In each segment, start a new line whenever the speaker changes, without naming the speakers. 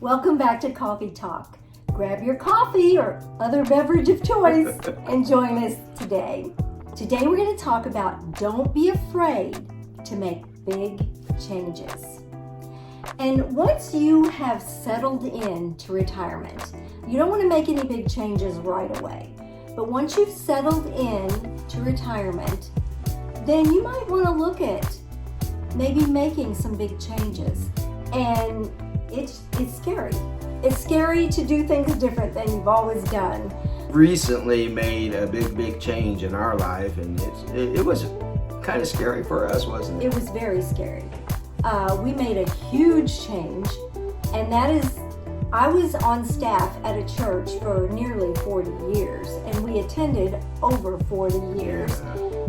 Welcome back to Coffee Talk. Grab your coffee or other beverage of choice and join us today. Today we're going to talk about don't be afraid to make big changes. And once you have settled into retirement, you don't want to make any big changes right away. But once you've settled in to retirement, then you might want to look at maybe making some big changes. And it's scary. It's scary to do things different than you've always done.
Recently made a big change in our life, and it was kind of scary for us, wasn't it?
It was very scary. We made a huge change, and that is, I was on staff at a church for nearly 40 years, and we attended over 40 years.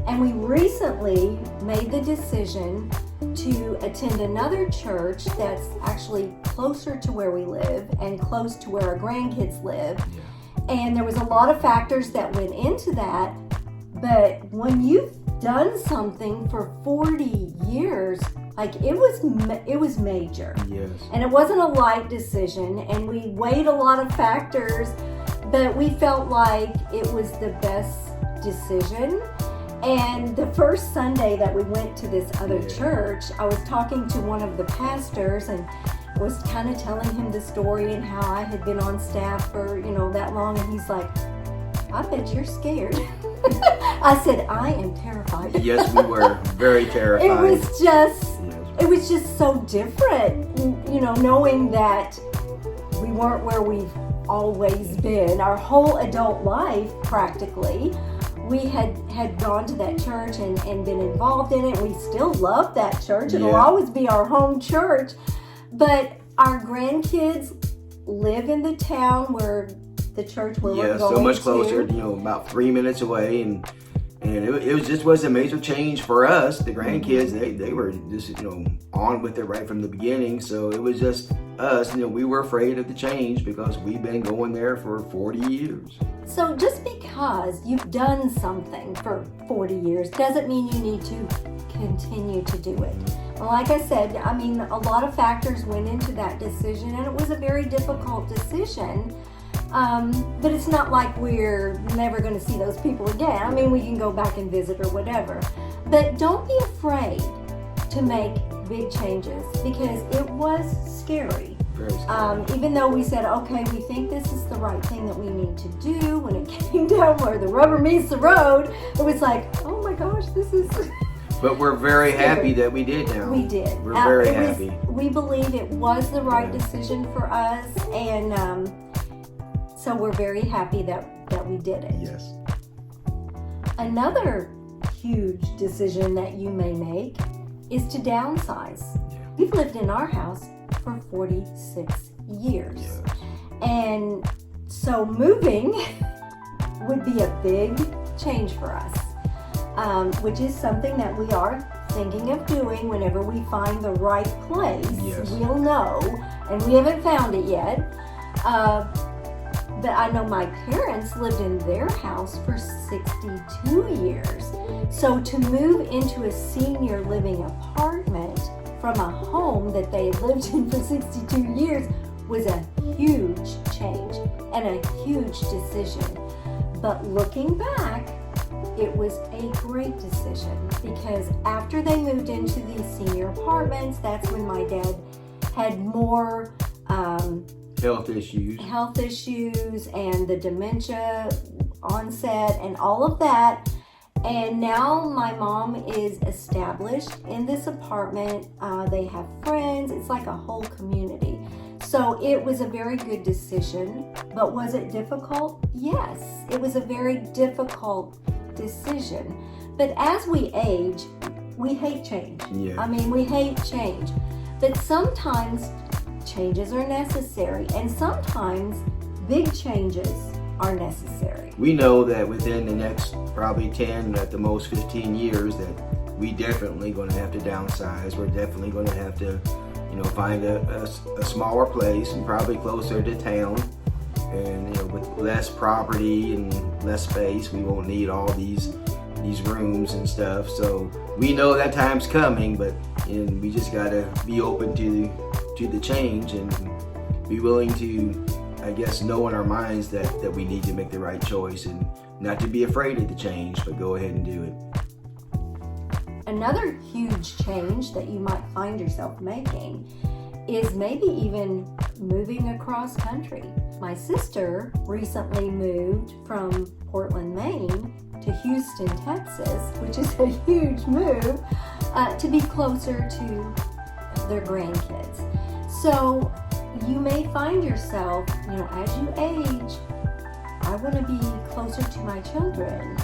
And we recently made the decision to attend another church that's actually closer to where we live and close to where our grandkids live. And there was a lot of factors that went into that. But when you've done something for 40 years, like it was major.
Yes.
And it wasn't a light decision, and we weighed a lot of factors, but we felt like it was the best decision. And the first Sunday that we went to this other church, I was talking to one of the pastors and was kind of telling him the story and how I had been on staff for, that long. And he's like, I bet you're scared. I said, I am terrified.
Yes, we were very terrified.
It was just so different, knowing that we weren't where we've always been. Our whole adult life, practically, we had gone to that church and been involved in it. We still love that church. It'll always be our home church. But our grandkids live in the town where the church where we're going
so much
to.
closer, about 3 minutes away, and it was a major change for us. The grandkids, they were just on with it right from the beginning. So it was just us. We were afraid of the change because we've been going there for 40 years.
So just because you've done something for 40 years doesn't mean you need to continue to do it. Well, like I said, a lot of factors went into that decision, and it was a very difficult decision. But it's not like we're never going to see those people again. We can go back and visit or whatever. But don't be afraid to make big changes, because it was scary.
Very scary.
Even though we said, okay, we think this is the right thing that we need to do, when it came down where the rubber meets the road, it was like, oh my gosh, this is...
But we're very happy that we did now.
We did.
We're very happy.
We believe it was the right decision for us, and so we're very happy that we did it.
Yes.
Another huge decision that you may make is to downsize. We've lived in our house for 46 years. And so moving would be a big change for us, which is something that we are thinking of doing whenever we find the right place. We'll know, and we haven't found it yet. But I know my parents lived in their house for 62 years. So to move into a senior living apartment from a home that they lived in for 62 years was a huge change and a huge decision. But looking back, it was a great decision, because after they moved into these senior apartments, that's when my dad had more health issues and the dementia onset and all of that. And now my mom is established in this apartment. They have friends. It's like a whole community. So it was a very good decision. But was it difficult? Yes, it was a very difficult decision. But as we age, we hate change. We hate change. But sometimes changes are necessary, and sometimes big changes are necessary.
We know that within the next probably 10, at the most 15 years, that we definitely going to have to downsize. We're definitely going to have to, find a smaller place, and probably closer to town. And with less property and less space, we won't need all these rooms and stuff. So we know that time's coming, but we just gotta be open to the change and be willing to, I guess, know in our minds that we need to make the right choice and not to be afraid of the change, but go ahead and do it.
Another huge change that you might find yourself making is maybe even moving across country. My sister recently moved from Portland, Maine to Houston, Texas, which is a huge move, to be closer to their grandkids. So you may find yourself, as you age, I want to be closer to my children.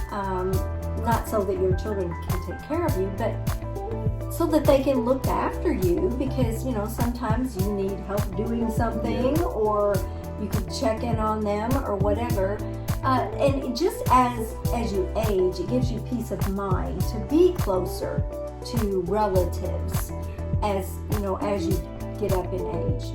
Not so that your children can take care of you, but so that they can look after you, because, sometimes you need help doing something, or you could check in on them or whatever. And just as you age, it gives you peace of mind to be closer to relatives as you get up in age.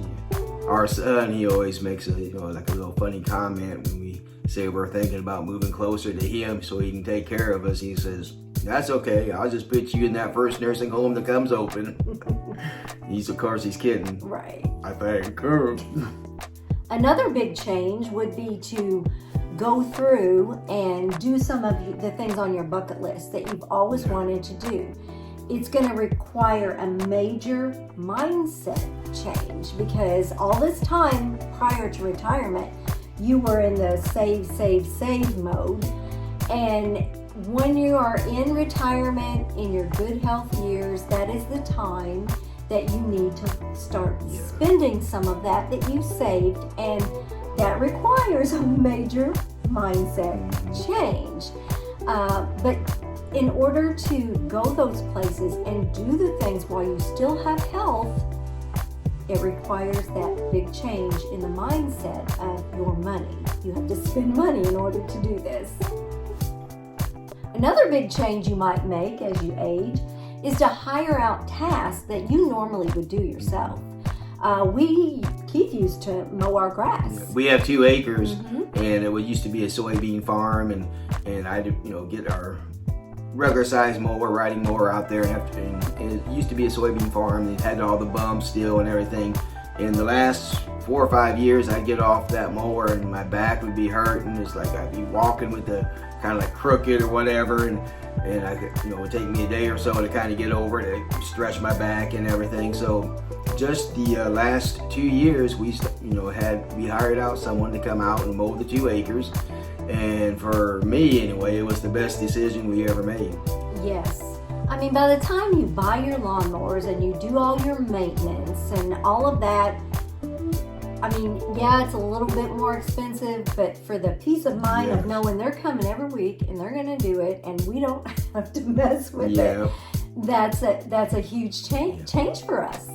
Our son, he always makes like a little funny comment when we say we're thinking about moving closer to him so he can take care of us. He says, "That's okay. I'll just put you in that first nursing home that comes open." Of course, he's kidding.
Right.
I think.
Another big change would be to go through and do some of the things on your bucket list that you've always wanted to do. It's going to require a major mindset change, because all this time prior to retirement, you were in the save mode. And when you are in retirement, in your good health years, that is the time that you need to start spending some of that you saved, and that requires a major mindset change. But in order to go those places and do the things while you still have health, it requires that big change in the mindset of your money. You have to spend money in order to do this. Another big change you might make as you age is to hire out tasks that you normally would do yourself. Keith used to mow our grass.
We have 2 acres, and it used to be a soybean farm, and I get our regular size mower, riding mower out there, and it used to be a soybean farm. It had all the bumps still and everything. In the last 4 or 5 years, I'd get off that mower and my back would be hurting. It's like I'd be walking with the kind of like crooked or whatever, and I could, it would take me a day or so to kind of get over it, to stretch my back and everything. So just the last 2 years, we hired out someone to come out and mow the 2 acres. And for me, anyway, it was the best decision we ever made.
Yes. I mean, by the time you buy your lawnmowers and you do all your maintenance and all of that, I mean, yeah, it's a little bit more expensive, but for the peace of mind of knowing they're coming every week and they're going to do it and we don't have to mess with it, that's a huge change for us.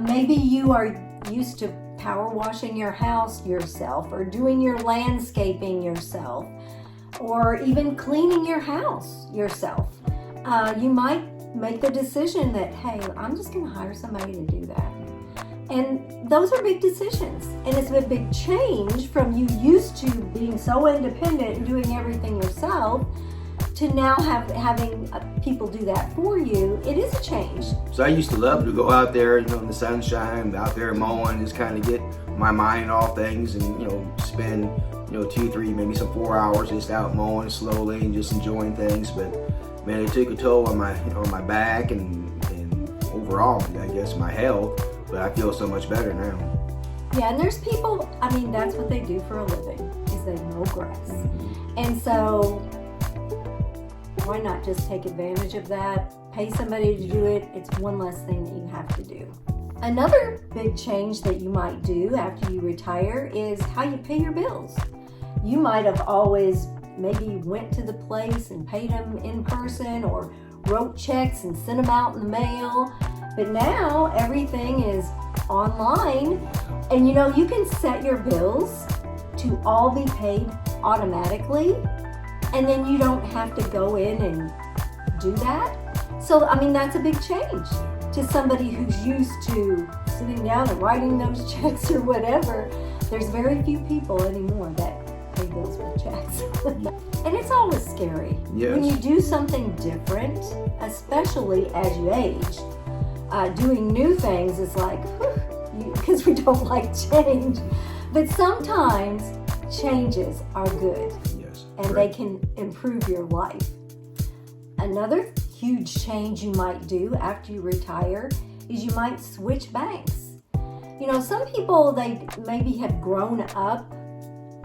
Maybe you are used to power washing your house yourself, or doing your landscaping yourself, or even cleaning your house yourself. You might make the decision that, hey, I'm just going to hire somebody to do that. And those are big decisions. And it's a big change from you used to being so independent and doing everything yourself to now having people do that for you. It is a change.
So I used to love to go out there, in the sunshine, out there mowing, just kind of get my mind off things and, spend, 2, 3, maybe some 4 hours just out mowing slowly and just enjoying things. But man, it took a toll on my back and overall, I guess, my health. But I feel so much better now.
Yeah, and there's people, I mean, that's what they do for a living, is they mow grass. And so why not just take advantage of that? Pay somebody to do it. It's one less thing that you have to do. Another big change that you might do after you retire is how you pay your bills. You might have always maybe went to the place and paid them in person, or wrote checks and sent them out in the mail. But now everything is online, and you can set your bills to all be paid automatically, and then you don't have to go in and do that. So, I mean, that's a big change to somebody who's used to sitting down and writing those checks or whatever. There's very few people anymore that pay bills with checks. And it's always scary.
Yes.
When you do something different, especially as you age. Doing new things is like, whew, because we don't like change. But sometimes changes are good.
Yes.
And they can improve your life. Another huge change you might do after you retire is you might switch banks. You know, some people, they maybe have grown up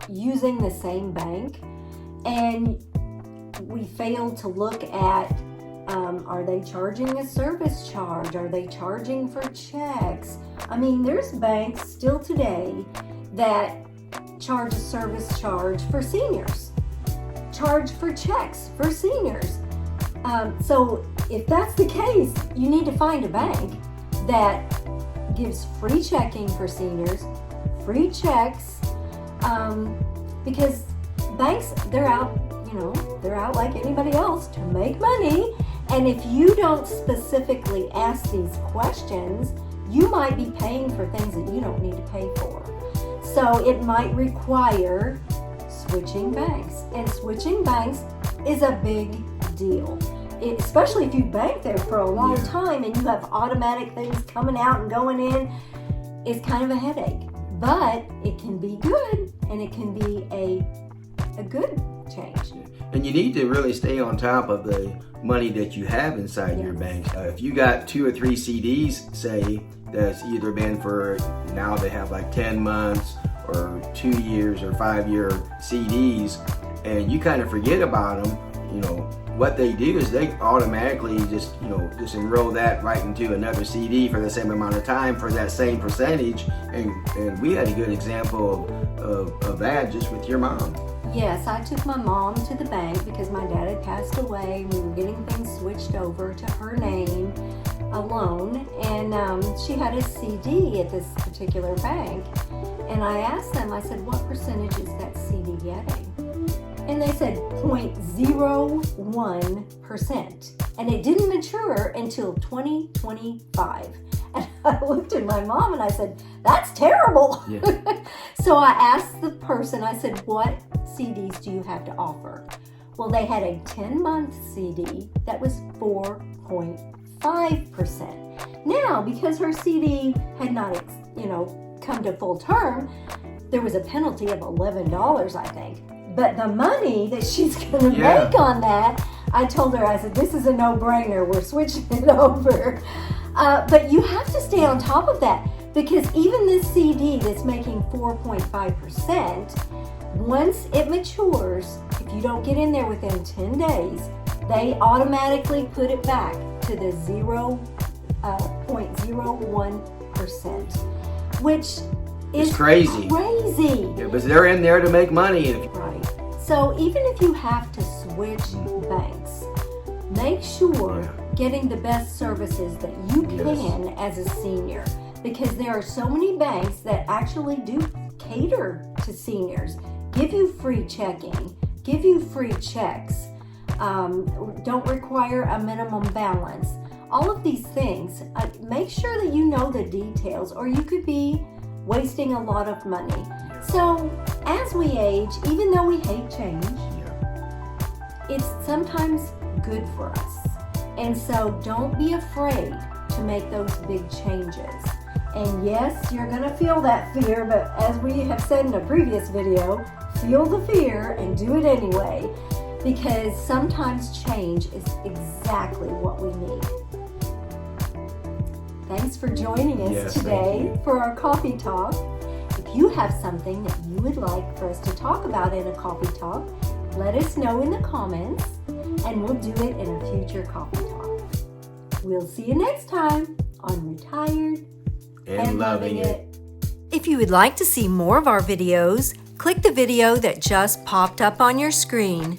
using the same bank, and we fail to look at, are they charging a service charge? Are they charging for checks? I mean, there's banks still today that charge a service charge for seniors, charge for checks for seniors. So if that's the case, you need to find a bank that gives free checking for seniors, free checks, because banks, they're out like anybody else to make money. And if you don't specifically ask these questions, you might be paying for things that you don't need to pay for. So it might require switching banks. And switching banks is a big deal. Especially if you bank there for a long time and you have automatic things coming out and going in, it's kind of a headache. But it can be good, and it can be a good change.
And you need to really stay on top of the money that you have inside your bank. If you got 2 or 3 CDs, say, that's either been for, now they have like 10 months or 2 years or 5-year CDs, and you kind of forget about them, you know, what they do is they automatically just enroll that right into another CD for the same amount of time for that same percentage. And we had a good example of that just with your mom.
Yes, I took my mom to the bank because my dad had passed away. We were getting things switched over to her name alone, and she had a CD at this particular bank. And I asked them, I said, what percentage is that CD getting? And they said 0.01%. And it didn't mature until 2025. And I looked at my mom and I said, that's terrible. Yeah. So I asked the person, I said, what CDs do you have to offer? Well, they had a 10-month CD that was 4.5%. Now, because her CD had not, come to full term, there was a penalty of $11, I think. But the money that she's going to make on that, I told her, I said, this is a no-brainer. We're switching it over. But you have to stay on top of that, because even this CD that's making 4.5%, once it matures, if you don't get in there within 10 days, they automatically put it back to the 0.01%, which is
crazy. Yeah, but they're in there to make money.
Right. So even if you have to switch banks, make sure getting the best services that you can as a senior, because there are so many banks that actually do cater to seniors, give you free checking, give you free checks, don't require a minimum balance. All of these things, make sure that you know the details, or you could be wasting a lot of money. So as we age, even though we hate change, it's sometimes good for us. And so don't be afraid to make those big changes. And yes, you're going to feel that fear, but as we have said in a previous video, feel the fear and do it anyway, because sometimes change is exactly what we need. Thanks for joining us today for our coffee talk. If you have something that you would like for us to talk about in a coffee talk, let us know in the comments, and we'll do it in a future coffee talk. We'll see you next time on Retired and Loving It. If you would like to see more of our videos, click the video that just popped up on your screen.